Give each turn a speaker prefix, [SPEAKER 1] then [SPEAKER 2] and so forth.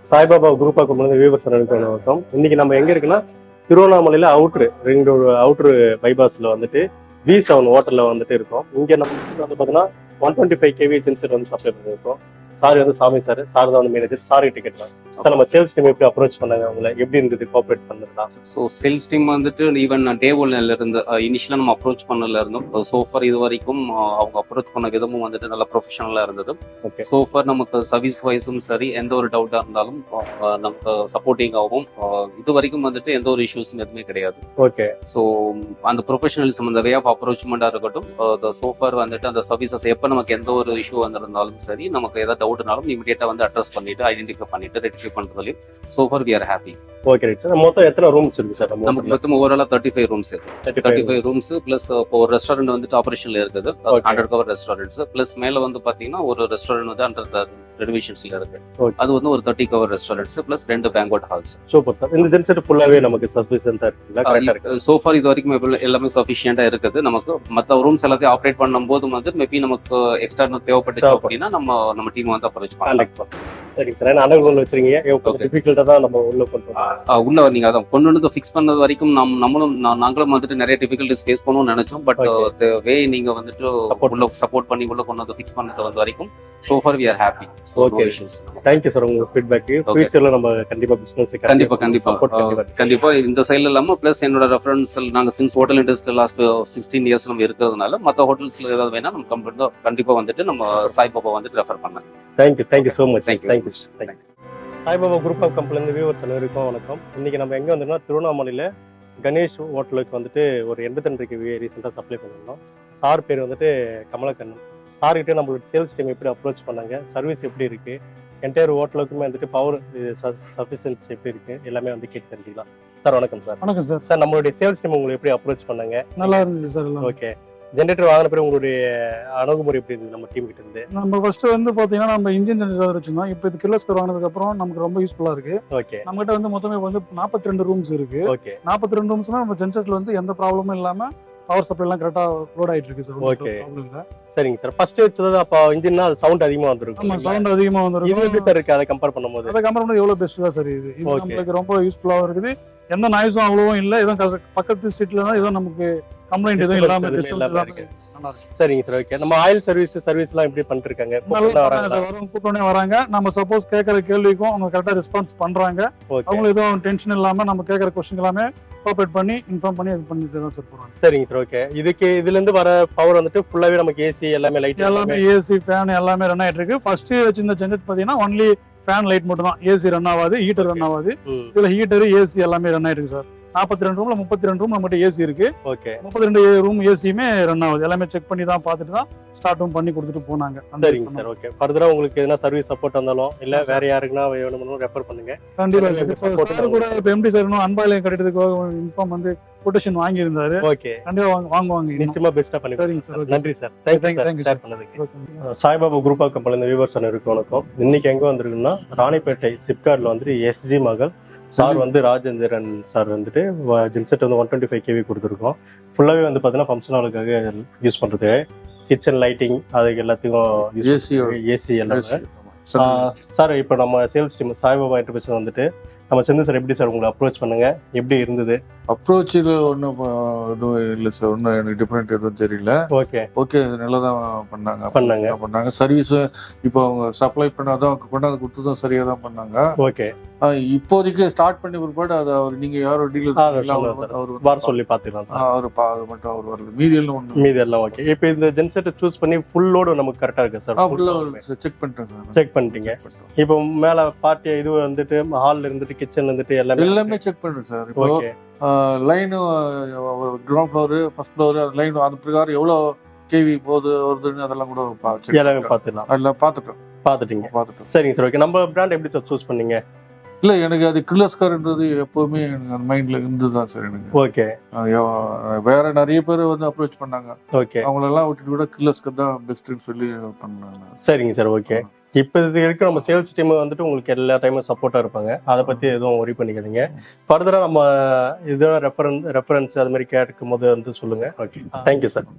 [SPEAKER 1] Saibaba group of company viewers வணக்கம். இன்னைக்கு நம்ம எங்க இருக்குன்னா திருவண்ணாமலையில அவுட்ரு பைபாஸ்ல வந்துட்டு V7 ஹோட்டல்ல வந்துட்டு இருக்கோம். இங்க நம்ம வந்து பாத்தீங்கன்னா 125 kV ஜென்செட் வந்து சப்ளை பண்ணிருக்கோம். சார் வந்து சாமி சார் தான் வந்து மேனேஜர். சாரி டிக்கெட் தான் சார். நம்ம சேல்ஸ் டீம் எப்படி அப்ரோச் பண்ணாங்க, அவங்களை எப்படி இருந்தது கோஆபரேட் பண்ணுறதா?
[SPEAKER 2] ஸோ சேல்ஸ் டீம் வந்துட்டு ஈவன் டே ஒன்ல இருந்து இனிஷியலாக நம்ம அப்ரோச் பண்ணல இருந்தோம். சோஃபார் இது வரைக்கும் அவங்க அப்ரோச் பண்ண விதமும் வந்துட்டு நல்லா ப்ரொஃபஷனலாக இருந்தது. சோஃபார் நமக்கு சர்வீஸ் வைஸும் சரி, எந்த ஒரு டவுட்டாக இருந்தாலும் நமக்கு சப்போர்ட்டிங்காகவும் இது வரைக்கும் வந்துட்டு எந்த ஒரு இஷ்யூஸும் எதுவுமே கிடையாது.
[SPEAKER 1] ஓகே.
[SPEAKER 2] ஸோ அந்த ப்ரொஃபஷனலிசம், அந்த வே ஆஃப் அப்ரோச்மெண்ட்டாக இருக்கட்டும், சோஃபார் வந்துட்டு அந்த சர்வீசஸ் எப்போ நமக்கு எந்த ஒரு இஷ்யூ வந்திருந்தாலும் சரி, நமக்கு ஏதாவது டவுட்னாலும் இமீடியட்டா வந்து அட்ரஸ் பண்ணிட்டு ஐடென்டிஃபை பண்ணிட்டு ரெக்டிஃபை பண்றதுலயும் so far we are happy.
[SPEAKER 1] Okay sir. மொத்தம் எத்தனை ரூம்ஸ் இருக்கு சார்?
[SPEAKER 2] நமக்கு மொத்தம் ஓவராலா 35 ரூம்ஸ் இருக்கு. 35 ரூம்ஸ் பிளஸ் இப்போ ஒரு ரெஸ்டாரண்ட் வந்துட்டு ஆபரேஷன்ல இருக்குது, 100 கவர் ரெஸ்டாரண்ட்ஸ். பிளஸ் மேல வந்து பாத்தீங்கன்னா ஒரு ரெஸ்டாரண்ட் வந்து அண்டர் ரெனோவேஷன்ஸ்ல இருக்கு. அது வந்து ஒரு 30 cover restaurants plus 2 banquet halls.
[SPEAKER 1] Super sir. இந்த ஜென்செட் ஃபுல்லாவே நமக்கு சஃபிஷியன்ட்டா இருக்குல்ல?
[SPEAKER 2] So far இது வரைக்கும் எல்லாமே சஃபிஷியன்ட்டா இருக்குது. நமக்கு மத்த ரூம்ஸ் எல்லாத்தையும் ஆப்ரேட் பண்ணும்போது வந்து மேபி நமக்கு எக்ஸ்ட்ரா தேவைப்பட்டுச்சு அப்படின்னா நம்ம டீம் வந்து அப்ரோச் பண்ணலாம்.
[SPEAKER 1] சரி சார். நான் அண்டர் கிரவுண்ட்ல வச்சிருக்கீங்க, டிஃபிகல்ட்டா தான் நம்ம உள்ள
[SPEAKER 2] உள்ள நீங்க அதான் கொண்டு வந்து ஃபிக்ஸ் பண்ணது வரைக்கும் நாங்களும் வந்துட்டு நிறைய டிஃபிகல்டிஸ் ஃபேஸ் பண்ணணும்னு நினைச்சோம். பட் வே நீங்க வந்துட்டு உள்ள சப்போர்ட் பண்ணி உள்ள கொண்டு வந்து ஃபிக்ஸ் பண்ணது வந்து வரைக்கும் so far we are happy.
[SPEAKER 1] Okay. Thank you sir. உங்க ஃபீட்பேக் ஃபியூச்சர்ல நம்ம கண்டிப்பா பிசினஸ்
[SPEAKER 2] கண்டிப்பா இந்த சைடுல இல்லாம பிளஸ் என்னோட ரெஃபரன்ஸ் நாங்க since hotel industry last 16 years நம்ம இருக்கிறதுனால மத்த ஹோட்டல்ஸ்ல ஏதாவது வேணா நம்ம கண்டிப்பா வந்துட்டு நம்ம சாய்பாபா வந்துட்டு ரெஃபர் பண்ணலாம்.
[SPEAKER 1] Thank you so much. Thank you. Saibaba group of கம்பெனிலேருந்து வியூவர்ஸ் அனைவருக்கும் வணக்கம். இன்னைக்கு நம்ம எங்கே வந்தோம்னா திருவண்ணாமலையில் கணேஷ் ஹோட்டலுக்கு வந்துட்டு ஒரு 82 kV ரீசெண்டாக சப்ளை பண்ணியிருந்தோம். சார் பேர் வந்துட்டு கமலக்கண்ணன். சார்கிட்ட நம்மளோட சேல்ஸ் டீம் எப்படி அப்ரோச் பண்ணாங்க, சர்வீஸ் எப்படி இருக்குது, என்டையர் ஹோட்டலுக்குமே வந்துட்டு பவர் சஃபிஷியன்சி எப்படி இருக்குது, எல்லாமே வந்து கேட்டு தெரிஞ்சுக்கலாம். சார் வணக்கம் சார்.
[SPEAKER 3] வணக்கம் சார்.
[SPEAKER 1] சார் நம்மளுடைய சேல்ஸ் டீம் உங்களை எப்படி அப்ரோச் பண்ணாங்க?
[SPEAKER 3] நல்லா இருந்துச்சு சார்.
[SPEAKER 1] ஓகே. ஜென்ரேட்டர் வாங்கின பிறகு உங்களுடைய அணுகுமுறை எப்படி இருந்தது நம்ம டீம் கிட்ட இருந்து?
[SPEAKER 3] நம்ம ஃபர்ஸ்ட் வந்து பாத்தீங்கன்னா நம்ம இன்ஜின் ஜெனரேட்டர் வச்சிருந்தோம். இப்போ இது கிர்லோஸ்கர் வாங்கினதுக்கு அப்புறம் நமக்கு ரொம்ப யூஸ்ஃபுல்லா இருக்கு.
[SPEAKER 1] ஓகே.
[SPEAKER 3] நம்ம கிட்ட வந்து மொத்தமே வந்து 42 ரூம்ஸ் இருக்கு.
[SPEAKER 1] ஓகே.
[SPEAKER 3] 42 ரூம்ஸ்னா நம்ம ஜென்செட்ல வந்து எந்த ப்ராப்ளமும் இல்லாம பவர் சப்ளை எல்லாம் கரெக்டா லோட் ஆயிட்டு இருக்கு சார்.
[SPEAKER 1] ஓகே. சரிங்க சார். ஃபர்ஸ்ட் வச்சது அப்ப இன்ஜின்னா அது சவுண்ட் அதிகமா வந்திருக்கும்.
[SPEAKER 3] ஆமா, சவுண்ட் அதிகமா வந்திருக்கும்.
[SPEAKER 1] இது எப்படி சார் இருக்கு அதை கம்பேர் பண்ணும்போது?
[SPEAKER 3] அதை கம்பேர் பண்ணும்போது எவ்வளவு பெஸ்ட் தான் சார் இது. நமக்கு ரொம்ப யூஸ்ஃபுல்லா இருக்குது. எந்த நாய்ஸும் அவ்வளவும் இல்ல. எதுவும் பக்கத்து சீட்ல தான் ஏதோ நமக்கு கம்ப்ளைண்ட் எதுவும் இல்லாம இருக்கு.
[SPEAKER 1] சரிங்க சார். ஓகே. நம்ம ஆயில் சர்வீஸ் எல்லாம் எப்படி பண்ணிட்டு இருக்காங்க?
[SPEAKER 3] கூப்பிட்டோன்னே வராங்க. நம்ம சப்போஸ் கேட்கற கேள்விக்கும் அவங்க கரெக்டா ரெஸ்பான்ஸ் பண்றாங்க. அவங்களுக்கு எதுவும் டென்ஷன் இல்லாம நம்ம கேட்கற கொஸ்டின் எல்லாமே கோஆபரேட் பண்ணி இன்ஃபார்ம் பண்ணி இது பண்ணிட்டு தான் சார் போறாங்க.
[SPEAKER 1] சரிங்க சார். ஓகே. இதுல இருந்து வர பவர் வந்துட்டு ஃபுல்லாவே நமக்கு ஏசி எல்லாமே லைட்
[SPEAKER 3] எல்லாமே ஏசி ஃபேன் எல்லாமே ரன் ஆயிட்டு இருக்கு. ஃபர்ஸ்ட் வச்சிருந்த ஜெனரேட் பாத்தீங்கன்னா ஒன்லி ஃபேன் லைட் மட்டும் தான், ஏசி ரன் ஆகாது, ஹீட்டர் ரன் ஆகாது. இதுல ஹீட்டர் ஏசி எல்லாமே ரன் ஆயிட்டு இருக்கு சார். 42 ரூம்ல 32 ரூம் நம்மகிட்ட ஏசி இருக்கு.
[SPEAKER 1] ஓகே.
[SPEAKER 3] 32 ரூம் ஏசியுமே ரன் ஆகுது. எல்லாமே செக் பண்ணி தான் பார்த்துட்டு தான் ஸ்டார்ட்டும் பண்ணி கொடுத்துட்டு போனாங்க.
[SPEAKER 1] சரிங்க சார். ஓகே. ஃபர்தரா உங்களுக்கு எதனா சர்வீஸ் சப்போர்ட் இருந்தாலும் இல்ல வேற யாருக்குன்னா வேணும்னு ரெஃபர் பண்ணுங்க.
[SPEAKER 3] கண்டிப்பா. சார் கூட இப்ப எம்டி சார் அன்பாயிலிங் கட்டிட்டதுக்கு இன்ஃபார்ம் வந்து கொட்டேஷன் வாங்கி இருந்தாரு.
[SPEAKER 1] ஓகே.
[SPEAKER 3] கண்டிப்பா வாங்குவாங்க.
[SPEAKER 1] நிச்சயமா பெஸ்டா பண்ணி.
[SPEAKER 3] சரிங்க சார்.
[SPEAKER 1] நன்றி சார். தேங்க்யூ ஷேர் பண்ணதுக்கு. சாய்பாபா குரூப் ஆஃப் கம்பெனில வியூவர்ஸ் அனைவருக்கும் வணக்கம். இன்னைக்கு எங்க வந்திருக்குன்னா ராணிப்பேட்டை சிப்கார்ட்ல வந்து எஸ்ஜி மகள் சார் வந்து ராஜேந்திரன் சார் வந்துட்டு ஜென்செட் வந்து 125 kV கொடுத்துருக்கோம். ஃபுல்லாவே வந்து பாத்தீங்கன்னா ஃபங்க்ஷன் ஹாலுக்காக யூஸ் பண்றது, கிச்சன் லைட்டிங் அதுக்கு எல்லாத்துக்கும் ஏசி எல்லாமே. சார் இப்போ நம்ம சேல்ஸ் டீம் சாய்பாபா என்டர்பிரைஸ் வந்துட்டு நம்ம செந்து சார் எப்படி சார் உங்களை அப்ரோச் பண்ணுங்க, எப்படி இருந்தது?
[SPEAKER 4] அப்ரோச்சில் ஒன்றும் இல்லை சார், ஒன்றும் எனக்கு டிஃப்ரெண்ட் எதுவும் தெரியல. ஓகே நல்லா தான் பண்ணாங்க. சர்வீஸும் இப்போ அவங்க சப்ளை பண்ணாதான் கொண்டாந்து கொடுத்ததும் சரியாக தான் பண்ணாங்க.
[SPEAKER 1] ஓகே.
[SPEAKER 4] இப்போதைக்கு ஸ்டார்ட் பண்ணி பிற்பாடு அது அவர் நீங்க யாரோ டீலர்
[SPEAKER 1] அவர் வர சொல்லி பாத்துக்கலாம்.
[SPEAKER 4] அவர் மட்டும் அவர் வரல, மீதி எல்லாம்
[SPEAKER 1] ஓகே. இப்போ இந்த ஜென்செட் சூஸ் பண்ணி ஃபுல் லோடு நமக்கு கரெக்டா இருக்கு சார்?
[SPEAKER 4] செக் பண்ணிட்டேன்.
[SPEAKER 1] செக் பண்ணிட்டீங்க. இப்போ மேல பார்ட்டி இது வந்துட்டு ஹால்ல இருந்துட்டு கிச்சன்ல இருந்துட்டு
[SPEAKER 4] எல்லாமே செக் பண்றேன் சார். இப்போ line ground floor first floor அந்த லைன் அந்த பிரகாரம் எவ்வளவு கேவி போகுது வருதுன்னு அதெல்லாம் கூட
[SPEAKER 1] எல்லாமே பார்த்துக்கலாம்.
[SPEAKER 4] எல்லாம் பார்த்துட்டீங்க.
[SPEAKER 1] சரிங்க சார். ஓகே. நம்ம பிராண்ட் எப்படி சார் சூஸ் பண்ணீங்க?
[SPEAKER 4] இல்ல எனக்கு அது கிர்லோஸ்கர்ன்றது எப்பவுமே எனக்கு அந்த மைண்ட்ல இருந்துதான் சார் எனக்கு.
[SPEAKER 1] ஓகே.
[SPEAKER 4] வேற நிறைய பேர் வந்து அப்ரோச் பண்ணாங்க.
[SPEAKER 1] ஓகே.
[SPEAKER 4] அவங்களெல்லாம் விட்டுட்டு கூட கிர்லோஸ்கர் தான் பெஸ்ட்னு சொல்லி பண்ணாங்க.
[SPEAKER 1] சரிங்க சார். ஓகே. இப்போ இது வரைக்கும் நம்ம சேல்ஸ் டீம் வந்துட்டு உங்களுக்கு எல்லா டைமும் சப்போர்ட்டா இருப்பாங்க. அதை பத்தி எதுவும் ஒரி பண்ணிக்காதீங்க. ஃபர்தரா நம்ம இதோட ரெஃபரன்ஸ் அது மாதிரி கேட்கும் போது வந்து சொல்லுங்க. ஓகே. Thank you sir.